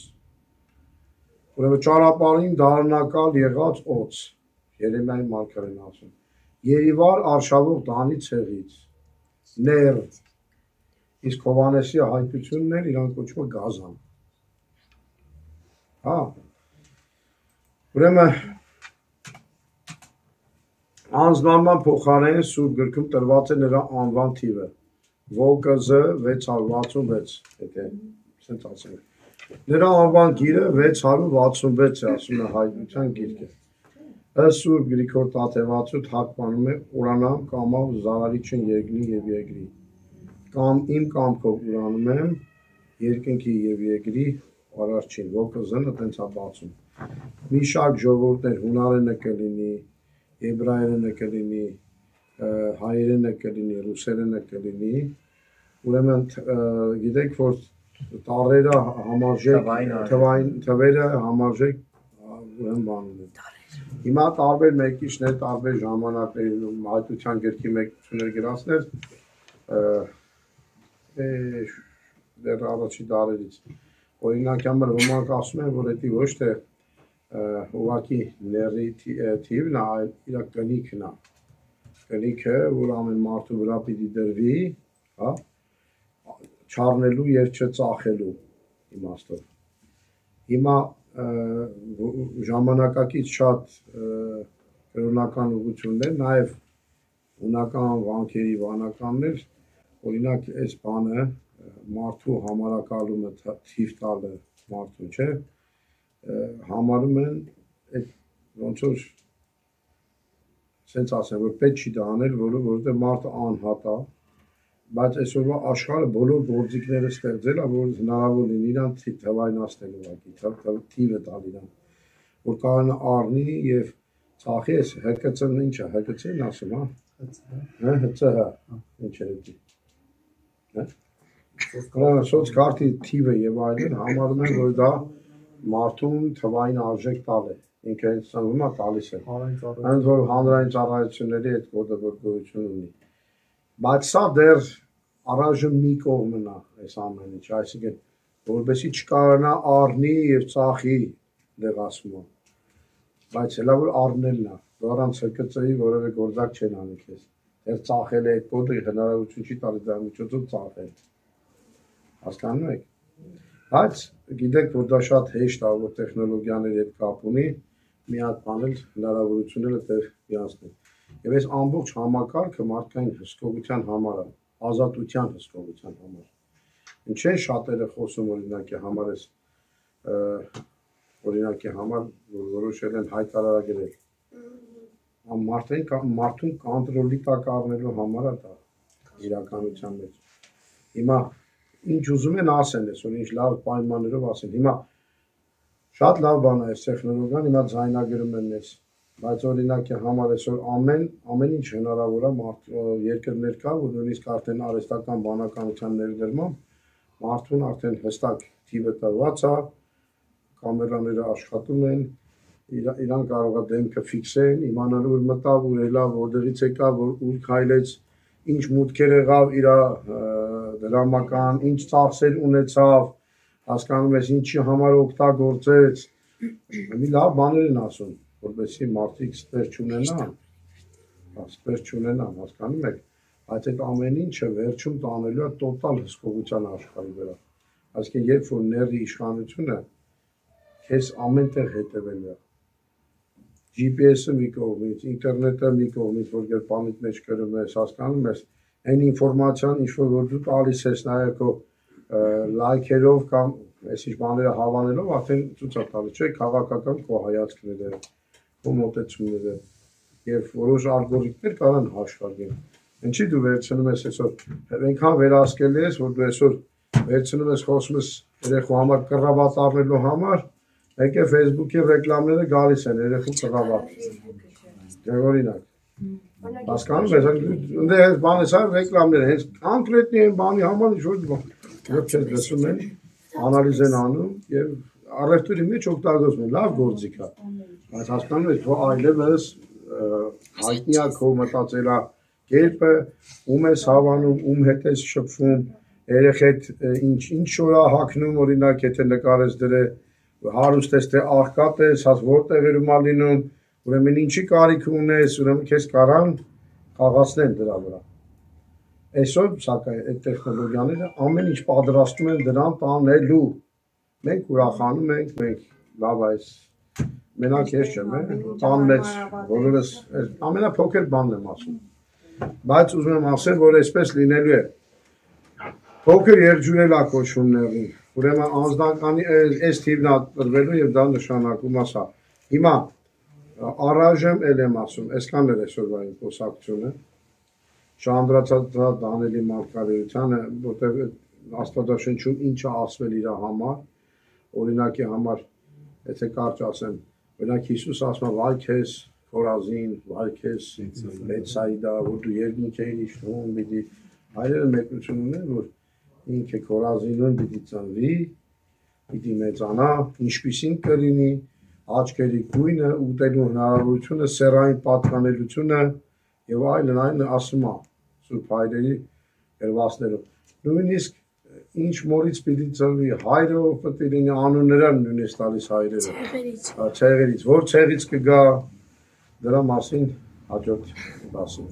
ուրեմն ճարապարին դարնակալ եղած օծ, Երեմիայի մարգարեն ասում, Երիվար արշավող դանի ցեղից, ներ, իսկ Հովանեսի հայտությունն էր իրան կոչվում գազան։ Հա։ Ուրեմն անձնանման փոխարեն Սուրբ գրքում տրված է նրա անվան թիվը ՎԿԶ 666, եթե ասենց ասեմ։ Նրա անվան գիրը 666 է, ասում է հայտնության գիրքը։ Ըստ Սուրբ Գրիգոր Տաթևացու թարգմանում է Ուրանամ կամավ զարարիչն երկնի եւ երկրի։ Կամ իմ կամքով ուրանում եմ երկնքի եւ երկրի արարչին, ՎԿԶ-ն այդպես է բացում։ Մի շարք ժողովուրդներ հունարենը կլինի, եբրայերենը կլինի, հայերենը կլինի, ռուսերենը կլինի, ուրեմն գիտեք, որ տառերը համարժեք, թվերը համարժեք ուրեմն բանում են։ Հիմա տարբեր մեկիչներ, տարբեր ժամանակներ հայտության գրքի մեկություններ գրածներ, դեռ առաջի դարերից, օրինակ համար ոմանք ասում են, որ դա ոչ թե ուղղակի ների թիվն է, այլ իր կնիքն է։ Կնիքը, որ ամեն մարդու վրա պիտի դրվի, հա, չառնելու եւ չծախելու իմաստով։ Հիմա ժամանակակից շատ կրոնական ուղղություններ, նաեւ հունական վանքերի վանականներ, օրինակ այս բանը մարդու համարակալումը թիվ տալը մարդու չէ, համարում են այդ ոնց որ sense ասեմ, որ պետք չի դա անել, որովհետեւ մարդը անհատ է, բայց այսօրվա աշխարհը բոլոր գործիքները ստեղծել է, որ հնարավոր լինի իրան թվայնացնել ուղղակի, թիվը տալ իրան, որ կարողանա առնի եւ ծախի, այս ՀԿՑ-ն ինչ է, ՀԿՑ-ն ասում, հա, ՀՑՀ, ինչ է դա, հա, Սոցկարտի թիվը եւ այլն համարում են, որ դա մարդուն թվային արժեք տալ է, ինքը հենց ծնվում է տալիս է, այնց որ հանրային ծառայությունների այդ կոդը որ գոյություն ունի, բայց սա դեռ առայժմ մի կողմն է այս ամեն ինչ, այսինքն որպեսզի չկարանա առնի եւ ծախի դեղ ասում եմ, բայց հելա որ առնելն է, դու առանց ՀԿՑ-ի որևէ գործակ չեն անի քեզ, դեռ ծախել է այդ կոդը հնարավորություն չի տալիս դրա միջոցով ծախել, հասկանում եք, բայց գիտեք որ դա շատ հեշտ է, որ տեխնոլոգիաների հետ կապ ունի, մի հատ բան էլ հնարավորությունները դեռ իրանցնեն, եւ այս ամբողջ համակարգը մարդկային հսկողության համար է, ազատության հսկողության համար, ինչ են շատերը խոսում օրինակի համար էս օրինակի համար, որ որոշել են հայտարարագրել, մարդուն կոնտրոլի տակ առնելու համար է դա իրականության մեջ, հիմա ինչ ուզում են ասեն ես, որ ինչ լավ պայմաններով ասեն, հիմա շատ լավ բան է այս տեխնոլոգիան, հիմա ձայնագրում են ես, բայց օրինակի համար այսօր ամեն ինչ հնարավոր է երկրներ կա, որ նույնիսկ արդեն արհեստական բանականության ներդրմամբ մարդուն արդեն հստակ թիվը տված է, կամերաները աշխատում են, իրան կարող է դեմքը ֆիքսեն, իմանալ ուր մտավ, ուր ելավ, որտեղից եկավ, ուր քայլեց, ինչ մուտքեր եղավ իր դրամական, ինչ ծախսեր ունեցավ, հասկանում ես ինչի համար օգտագործեց, մի լավ բաներ են ասում, որպեսզի մարդիկ ստրես չունենան, հասկանում եք, բայց այդ ամեն ինչը վերջում տանելու է տոտալ հսկողության աշխարհի վրա, այսինքն երբ որ ների իշխանությունը քեզ ամեն տեղ հետևելու է, GPS-ը մի կողմից, ինտերնետը մի կողմից, որ գրպանիդ մեջ կրում ես, հասկանում ես, այն ինֆորմացիան, ինչ-որ դու տալիս ես նաև քո լայքերով կամ այսինչ բաները հավանելով, արդեն ցույց է տալիս, չէ՞, քաղաքական քո հայացքները, քո մոտեցումները եւ որոշ ալգորիթմներ կարան հաշվարկեն։ Ինչի դու վերցնում ես այսօր, այնքան վերահսկելի ես, որ դու այսօր վերցնում ես խոսում ես երեխու համար կռավատ առնելու համար, եկե Facebook-ի ռեկլամները գալիս են երեխու կռավատ։ Դե օրինակ։ Հասկանում ես, ընդ այս բանը սա ռեկլամները, հենց կոնկրետնի են բանի համար ինչ-որ ոչ լսում են, անալիզ են անում եւ առևտուրի մեջ օգտագործում են, լավ գործիք է։ Բայց հասկանում ես, որ այլևս հայտնի է քո մտածելա կերպը, ում ես հավանում, ում հետ ես շփվում, երեխեդ ինչ շորա հագնում, օրինակ, եթե նկարես դրե, հարուստ ես թե աղքատ ես, հաց որտեղերում է լինում, ուրեմն ինչի կարիք ունես, ուրեմն քեզ կարան խաղացնեն դրա վրա։ Այսօր, սակայն, այդ տեխնոլոգիաները ամեն ինչ պատրաստում են դրան տանելու։ Մենք ուրախանում ենք, մենք լավ այս մենակ ես չեմ, տան մեջ, որովհետեւ ամենափոքր բանն եմ ասում։ Բայց ուզում եմ ասել, որ այսպես լինելու է։ Փոքր երջուրել է կոչվում ներին։ Ուրեմն անձնականի այս թիվն է տրվելու եւ դա նշանակում է սա։ Հիմա առայժմ էլ եմ ասում, այսքան էր այսօրվա իմ խոսակցությունը։ Շանդրացած Դանելի Մարգարեյանը, որտեղ Աստվածաշնչում ինչը ասվել իր համար, օրինակի համար, եթե կարճ ասեմ, օրինակ Հիսուս ասում է վայ քեզ Խորազին, վայ քեզ Բեթսայդա, որ դու երկինք էիր իշխում, պիտի հայրերը մեկնություն ունեն, որ ինքը Խորազինում պիտի ծնվի, պիտի մեծանա, ինչպիսին կլինի, աչքերի գույնը, ուտելու հնարավորությունը, սեռային պատկանելությունը եւ այլն ասում է Սուրբ հայրերի գրվածներով։ Նույնիսկ ինչ մորից պիտի ծնվի, հայրը պետք է լինի անունները նույնիսկ տալիս հայրերը։ Ցեղերից, որ ցեղից կգա, դրա մասին հաջորդ դասում։